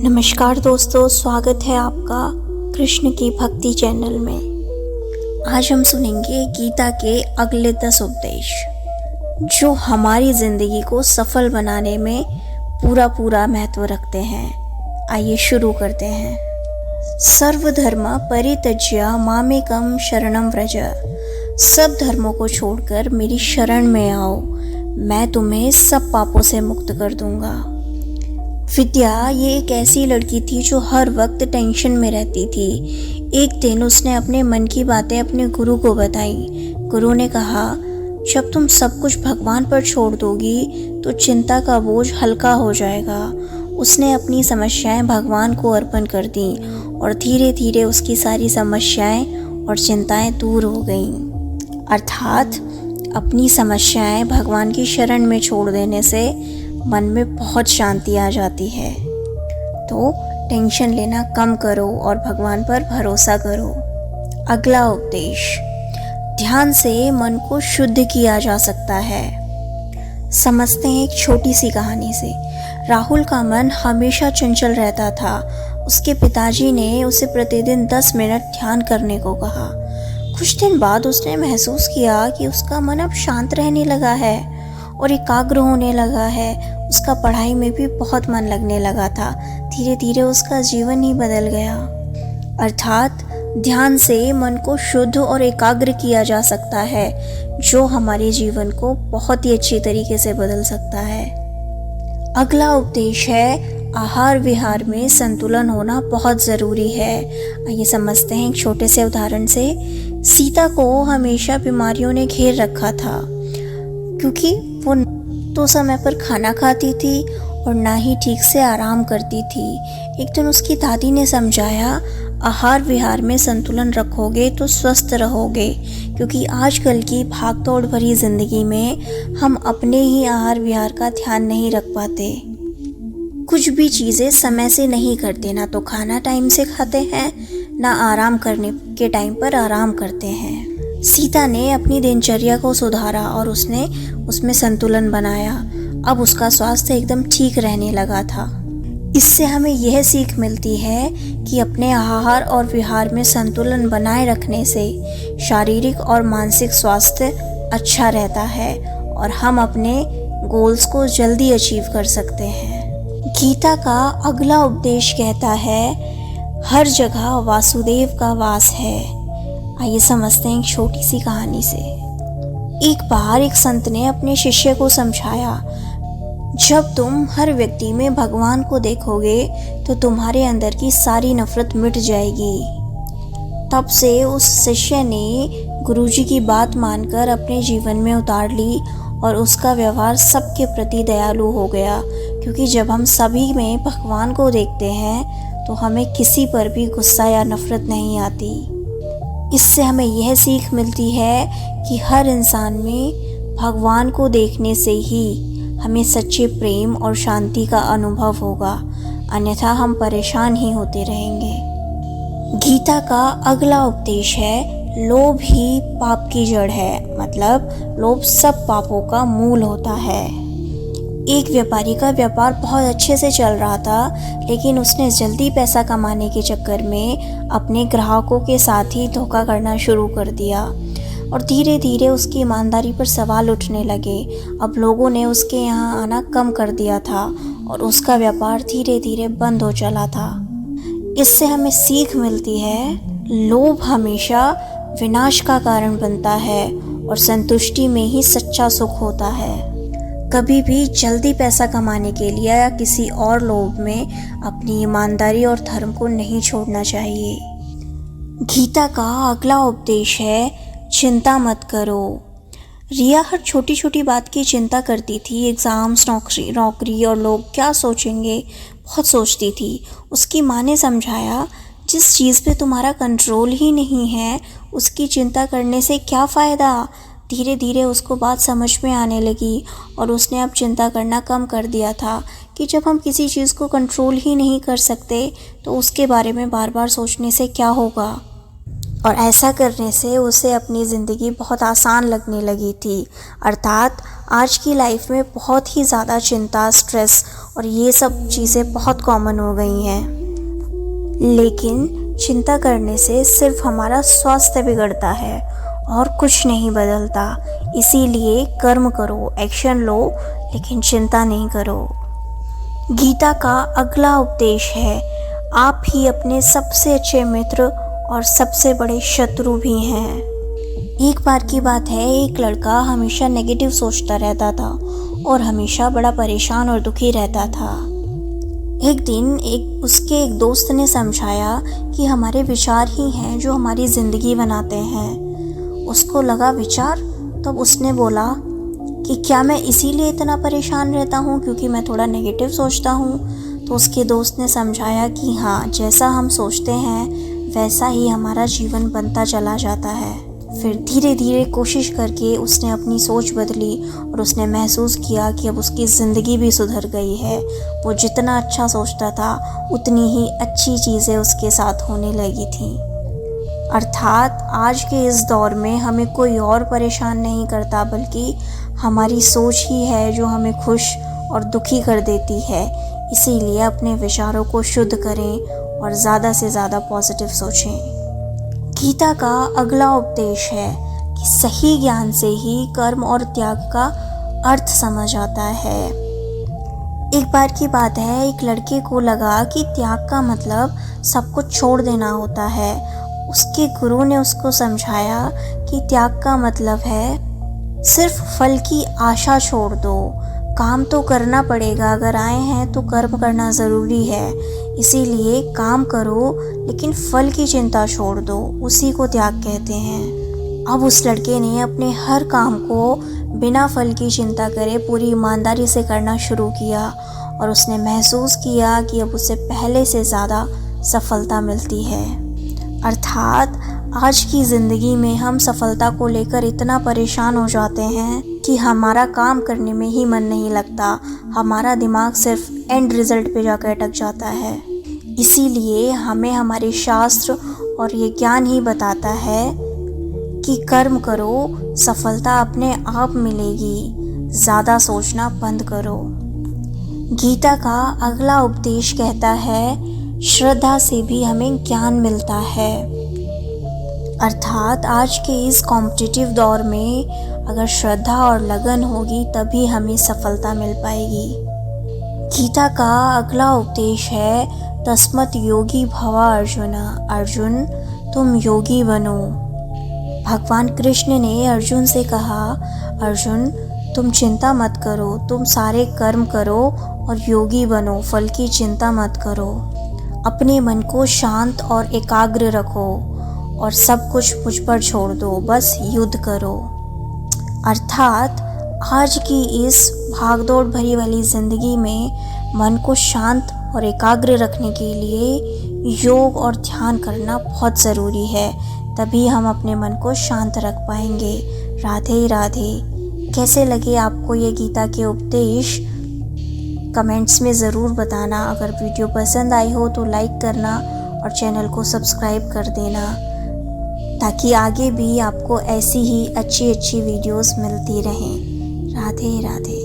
नमस्कार दोस्तों, स्वागत है आपका कृष्ण की भक्ति चैनल में। आज हम सुनेंगे गीता के अगले 10 उपदेश जो हमारी ज़िंदगी को सफल बनाने में पूरा महत्व रखते हैं। आइए शुरू करते हैं। सर्वधर्म परित्यज्य मामेकं शरणं व्रज। सब धर्मों को छोड़कर मेरी शरण में आओ, मैं तुम्हें सब पापों से मुक्त कर दूंगा। विद्या ये एक ऐसी लड़की थी जो हर वक्त टेंशन में रहती थी। एक दिन उसने अपने मन की बातें अपने गुरु को बताई। गुरु ने कहा, जब तुम सब कुछ भगवान पर छोड़ दोगी तो चिंता का बोझ हल्का हो जाएगा। उसने अपनी समस्याएं भगवान को अर्पण कर दी और धीरे धीरे उसकी सारी समस्याएं और चिंताएं दूर हो गईं। अर्थात अपनी समस्याएं भगवान की शरण में छोड़ देने से मन में बहुत शांति आ जाती है। तो टेंशन लेना कम करो और भगवान पर भरोसा करो। अगला उपदेश, ध्यान से मन को शुद्ध किया जा सकता है। समझते हैं एक छोटी सी कहानी से। राहुल का मन हमेशा चंचल रहता था। उसके पिताजी ने उसे प्रतिदिन 10 मिनट ध्यान करने को कहा। कुछ दिन बाद उसने महसूस किया कि उसका मन अब शांत रहने लगा है और एकाग्र होने लगा है। उसका पढ़ाई में भी बहुत मन लगने लगा था। धीरे धीरे उसका जीवन ही बदल गया। अर्थात ध्यान से मन को शुद्ध और एकाग्र किया जा सकता है, जो हमारे जीवन को बहुत ही अच्छी तरीके से बदल सकता है। अगला उपदेश है, आहार विहार में संतुलन होना बहुत ज़रूरी है। आइए समझते हैं एक छोटे से उदाहरण से। सीता को हमेशा बीमारियों ने घेर रखा था क्योंकि वो तो समय पर खाना खाती थी और ना ही ठीक से आराम करती थी। एक दिन उसकी दादी ने समझाया, आहार विहार में संतुलन रखोगे तो स्वस्थ रहोगे, क्योंकि आजकल की भागदौड़ भरी ज़िंदगी में हम अपने ही आहार विहार का ध्यान नहीं रख पाते। कुछ भी चीज़ें समय से नहीं करते, ना तो खाना टाइम से खाते हैं, ना आराम करने के टाइम पर आराम करते हैं। सीता ने अपनी दिनचर्या को सुधारा और उसने उसमें संतुलन बनाया। अब उसका स्वास्थ्य एकदम ठीक रहने लगा था। इससे हमें यह सीख मिलती है कि अपने आहार और विहार में संतुलन बनाए रखने से शारीरिक और मानसिक स्वास्थ्य अच्छा रहता है और हम अपने गोल्स को जल्दी अचीव कर सकते हैं। गीता का अगला उपदेश कहता है, हर जगह वासुदेव का वास है। आइए समझते हैं एक छोटी सी कहानी से। एक बार एक संत ने अपने शिष्य को समझाया, जब तुम हर व्यक्ति में भगवान को देखोगे तो तुम्हारे अंदर की सारी नफरत मिट जाएगी। तब से उस शिष्य ने गुरुजी की बात मानकर अपने जीवन में उतार ली और उसका व्यवहार सबके प्रति दयालु हो गया, क्योंकि जब हम सभी में भगवान को देखते हैं तो हमें किसी पर भी गुस्सा या नफरत नहीं आती। इससे हमें यह सीख मिलती है कि हर इंसान में भगवान को देखने से ही हमें सच्चे प्रेम और शांति का अनुभव होगा, अन्यथा हम परेशान ही होते रहेंगे। गीता का अगला उपदेश है, लोभ ही पाप की जड़ है। मतलब लोभ सब पापों का मूल होता है। एक व्यापारी का व्यापार बहुत अच्छे से चल रहा था, लेकिन उसने जल्दी पैसा कमाने के चक्कर में अपने ग्राहकों के साथ ही धोखा करना शुरू कर दिया और धीरे धीरे उसकी ईमानदारी पर सवाल उठने लगे। अब लोगों ने उसके यहाँ आना कम कर दिया था और उसका व्यापार धीरे धीरे बंद हो चला था। इससे हमें सीख मिलती है, लोभ हमेशा विनाश का कारण बनता है और संतुष्टि में ही सच्चा सुख होता है। कभी भी जल्दी पैसा कमाने के लिए या किसी और लोभ में अपनी ईमानदारी और धर्म को नहीं छोड़ना चाहिए। गीता का अगला उपदेश है, चिंता मत करो। रिया हर छोटी छोटी बात की चिंता करती थी। एग्ज़ाम्स, नौकरी और लोग क्या सोचेंगे, बहुत सोचती थी। उसकी माँ ने समझाया, जिस चीज़ पे तुम्हारा कंट्रोल ही नहीं है उसकी चिंता करने से क्या फ़ायदा। धीरे धीरे उसको बात समझ में आने लगी और उसने अब चिंता करना कम कर दिया था कि जब हम किसी चीज़ को कंट्रोल ही नहीं कर सकते तो उसके बारे में बार बार सोचने से क्या होगा। और ऐसा करने से उसे अपनी ज़िंदगी बहुत आसान लगने लगी थी। अर्थात आज की लाइफ में बहुत ही ज़्यादा चिंता, स्ट्रेस और ये सब चीज़ें बहुत कॉमन हो गई हैं। लेकिन चिंता करने से सिर्फ हमारा स्वास्थ्य बिगड़ता है और कुछ नहीं बदलता। इसीलिए कर्म करो, एक्शन लो, लेकिन चिंता नहीं करो। गीता का अगला उपदेश है, आप ही अपने सबसे अच्छे मित्र और सबसे बड़े शत्रु भी हैं। एक बार की बात है, एक लड़का हमेशा नेगेटिव सोचता रहता था और हमेशा बड़ा परेशान और दुखी रहता था। एक दिन उसके एक दोस्त ने समझाया कि हमारे विचार ही हैं जो हमारी ज़िंदगी बनाते हैं। उसको लगा विचार, तब उसने बोला कि क्या मैं इसीलिए इतना परेशान रहता हूँ क्योंकि मैं थोड़ा नेगेटिव सोचता हूँ। तो उसके दोस्त ने समझाया कि हाँ, जैसा हम सोचते हैं वैसा ही हमारा जीवन बनता चला जाता है। फिर धीरे धीरे कोशिश करके उसने अपनी सोच बदली और उसने महसूस किया कि अब उसकी ज़िंदगी भी सुधर गई है। वो जितना अच्छा सोचता था उतनी ही अच्छी चीज़ें उसके साथ होने लगी थी। अर्थात आज के इस दौर में हमें कोई और परेशान नहीं करता, बल्कि हमारी सोच ही है जो हमें खुश और दुखी कर देती है। इसीलिए अपने विचारों को शुद्ध करें और ज़्यादा से ज़्यादा पॉजिटिव सोचें। गीता का अगला उपदेश है कि सही ज्ञान से ही कर्म और त्याग का अर्थ समझ आता है। एक बार की बात है, एक लड़के को लगा कि त्याग का मतलब सब कुछ छोड़ देना होता है। उसके गुरु ने उसको समझाया कि त्याग का मतलब है सिर्फ फल की आशा छोड़ दो। काम तो करना पड़ेगा, अगर आए हैं तो कर्म करना ज़रूरी है। इसीलिए काम करो लेकिन फल की चिंता छोड़ दो, उसी को त्याग कहते हैं। अब उस लड़के ने अपने हर काम को बिना फल की चिंता करे पूरी ईमानदारी से करना शुरू किया और उसने महसूस किया कि अब उसे पहले से ज़्यादा सफलता मिलती है। अर्थात आज की ज़िंदगी में हम सफलता को लेकर इतना परेशान हो जाते हैं कि हमारा काम करने में ही मन नहीं लगता। हमारा दिमाग सिर्फ एंड रिज़ल्ट पे जाकर अटक जाता है। इसीलिए हमें हमारे शास्त्र और ये ज्ञान ही बताता है कि कर्म करो, सफलता अपने आप मिलेगी। ज़्यादा सोचना बंद करो। गीता का अगला उपदेश कहता है, श्रद्धा से भी हमें ज्ञान मिलता है। अर्थात आज के इस कॉम्पिटिटिव दौर में अगर श्रद्धा और लगन होगी तभी हमें सफलता मिल पाएगी। गीता का अगला उपदेश है, तस्मत् योगी भवा अर्जुना। अर्जुन, तुम योगी बनो। भगवान कृष्ण ने अर्जुन से कहा, अर्जुन तुम चिंता मत करो, तुम सारे कर्म करो और योगी बनो, फल की चिंता मत करो। अपने मन को शांत और एकाग्र रखो और सब कुछ मुझ पर छोड़ दो, बस युद्ध करो। अर्थात आज की इस भागदौड़ भरी वाली ज़िंदगी में मन को शांत और एकाग्र रखने के लिए योग और ध्यान करना बहुत ज़रूरी है। तभी हम अपने मन को शांत रख पाएंगे। राधे राधे। कैसे लगे आपको ये गीता के उपदेश? कमेंट्स में ज़रूर बताना। अगर वीडियो पसंद आई हो तो लाइक करना और चैनल को सब्सक्राइब कर देना, ताकि आगे भी आपको ऐसी ही अच्छी अच्छी वीडियोस मिलती रहें। राधे राधे।